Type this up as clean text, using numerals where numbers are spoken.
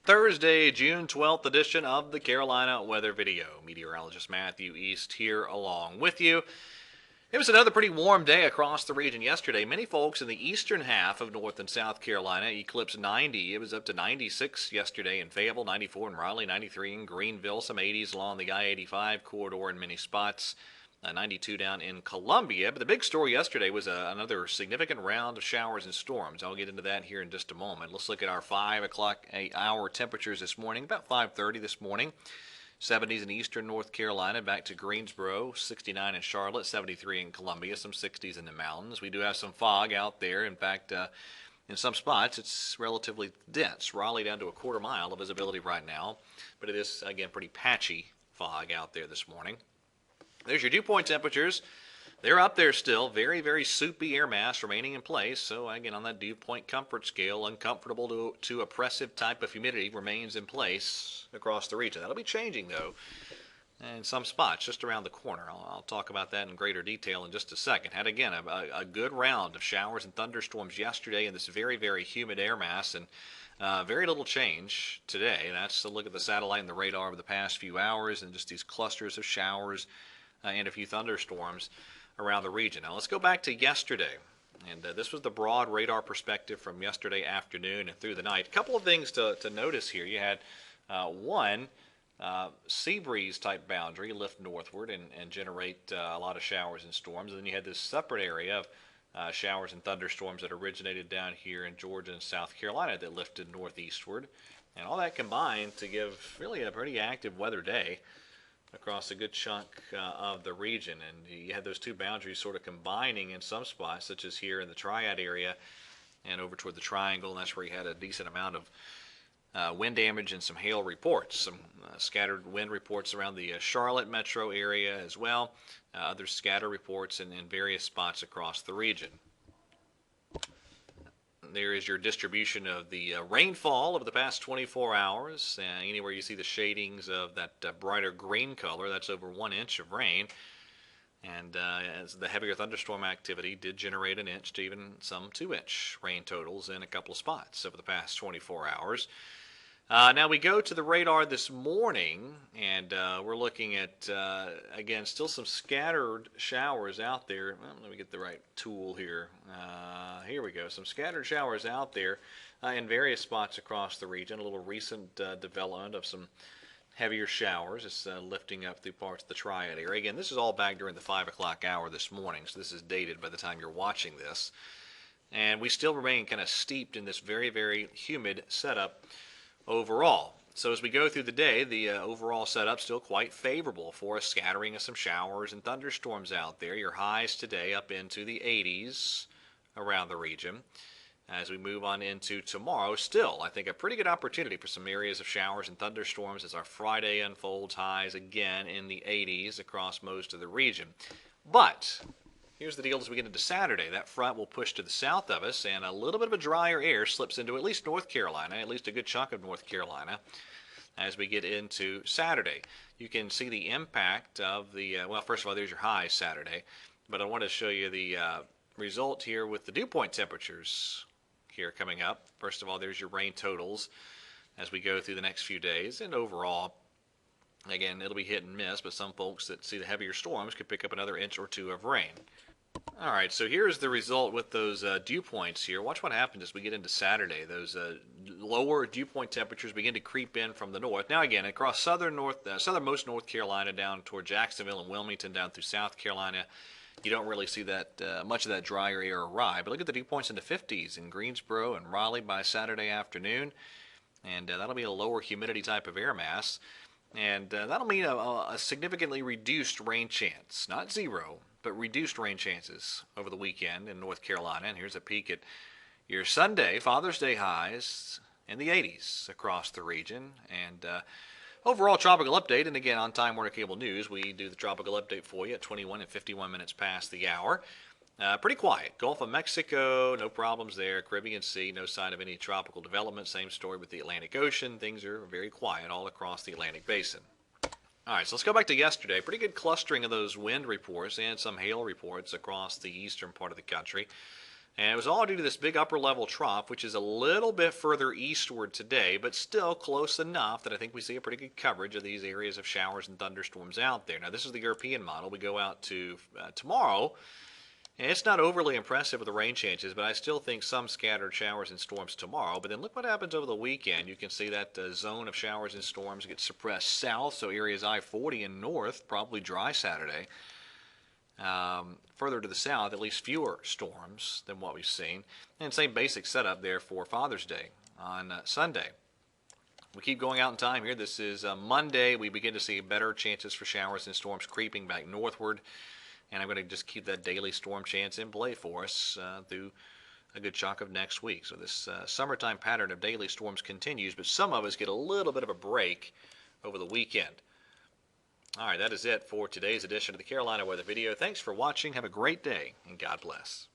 Thursday, June 12th edition of the Carolina Weather Video. Meteorologist Matthew East here along with you. It was another pretty warm day across the region yesterday. Many folks in the eastern half of North and South Carolina eclipsed 90. It was up to 96 yesterday in Fayetteville, 94 in Raleigh, 93 in Greenville, some 80s along the I-85 corridor in many spots. 92 down in Columbia. But the big story yesterday was another significant round of showers and storms. I'll get into that here in just a moment. Let's look at our 5 o'clock hour temperatures this morning, about 5:30 this morning. 70s in eastern North Carolina, back to Greensboro, 69 in Charlotte, 73 in Columbia, some 60s in the mountains. We do have some fog out there. In fact, in some spots, it's relatively dense. Raleigh down to a quarter mile of visibility right now, but it is, again, pretty patchy fog out there this morning. There's your dew point temperatures. They're up there still. Very, very soupy air mass remaining in place. So, again, on that dew point comfort scale, uncomfortable to oppressive type of humidity remains in place across the region. That'll be changing, though, in some spots just around the corner. I'll talk about that in greater detail in just a second. Had, again, a good round of showers and thunderstorms yesterday in this very, very humid air mass, and very little change today. That's a look at the satellite and the radar over the past few hours, and just these clusters of showers and a few thunderstorms around the region. Now let's go back to yesterday, and this was the broad radar perspective from yesterday afternoon and through the night. A couple of things to notice here. You had one sea breeze type boundary lift northward and generate a lot of showers and storms, and then you had this separate area of showers and thunderstorms that originated down here in Georgia and South Carolina that lifted northeastward, and all that combined to give really a pretty active weather day across a good chunk of the region. And you had those two boundaries sort of combining in some spots, such as here in the Triad area and over toward the Triangle, and that's where you had a decent amount of wind damage and some hail reports, some scattered wind reports around the Charlotte metro area as well, other scatter reports in various spots across the region. There is your distribution of the rainfall over the past 24 hours. Anywhere you see the shadings of that brighter green color, that's over 1 inch of rain. And as the heavier thunderstorm activity did generate 1 inch to even some 2-inch rain totals in a couple of spots over the past 24 hours. Now we go to the radar this morning, and we're looking at, again, still some scattered showers out there. Well, let me get the right tool here. Here we go. Some scattered showers out there in various spots across the region. A little recent development of some heavier showers. It's lifting up through parts of the Triad area. Again, this is all back during the 5 o'clock hour this morning, so this is dated by the time you're watching this. And we still remain kind of steeped in this very, very humid setup overall. So as we go through the day, the overall setup still quite favorable for a scattering of some showers and thunderstorms out there. Your highs today up into the 80s around the region. As we move on into tomorrow, still, I think, a pretty good opportunity for some areas of showers and thunderstorms as our Friday unfolds. Highs again in the 80s across most of the region. But here's the deal as we get into Saturday. That front will push to the south of us, and a little bit of a drier air slips into at least North Carolina, at least a good chunk of North Carolina, as we get into Saturday. You can see the impact of the, well, first of all, there's your highs Saturday, but I want to show you the result here with the dew point temperatures here coming up. First of all, there's your rain totals as we go through the next few days, and overall, again, it'll be hit and miss, but some folks that see the heavier storms could pick up another inch or two of rain. All right, so here's the result with those dew points here. Watch what happens as we get into Saturday. Those lower dew point temperatures begin to creep in from the north. Now, again, across southernmost North Carolina down toward Jacksonville and Wilmington down through South Carolina, you don't really see that much of that drier air arrive. But look at the dew points in the 50s in Greensboro and Raleigh by Saturday afternoon, and that'll be a lower humidity type of air mass. And that'll mean a significantly reduced rain chance. Not zero, but reduced rain chances over the weekend in North Carolina. And here's a peek at your Sunday, Father's Day highs in the 80s across the region. And overall tropical update, and again, on Time Warner Cable News, we do the tropical update for you at 21 and 51 minutes past the hour. Pretty quiet. Gulf of Mexico, no problems there. Caribbean Sea, no sign of any tropical development. Same story with the Atlantic Ocean. Things are very quiet all across the Atlantic Basin. All right, so let's go back to yesterday. Pretty good clustering of those wind reports and some hail reports across the eastern part of the country. And it was all due to this big upper level trough, which is a little bit further eastward today, but still close enough that I think we see a pretty good coverage of these areas of showers and thunderstorms out there. Now, this is the European model. We go out to tomorrow, and it's not overly impressive with the rain chances, but I still think some scattered showers and storms tomorrow. But then look what happens over the weekend. You can see that zone of showers and storms gets suppressed south, so areas I-40 and north, probably dry Saturday. Further to the south, at least fewer storms than what we've seen. And same basic setup there for Father's Day on Sunday. We keep going out in time here. This is Monday. We begin to see better chances for showers and storms creeping back northward. And I'm going to just keep that daily storm chance in play for us through a good chunk of next week. So this summertime pattern of daily storms continues, but some of us get a little bit of a break over the weekend. All right, that is it for today's edition of the Carolina Weather Video. Thanks for watching. Have a great day, and God bless.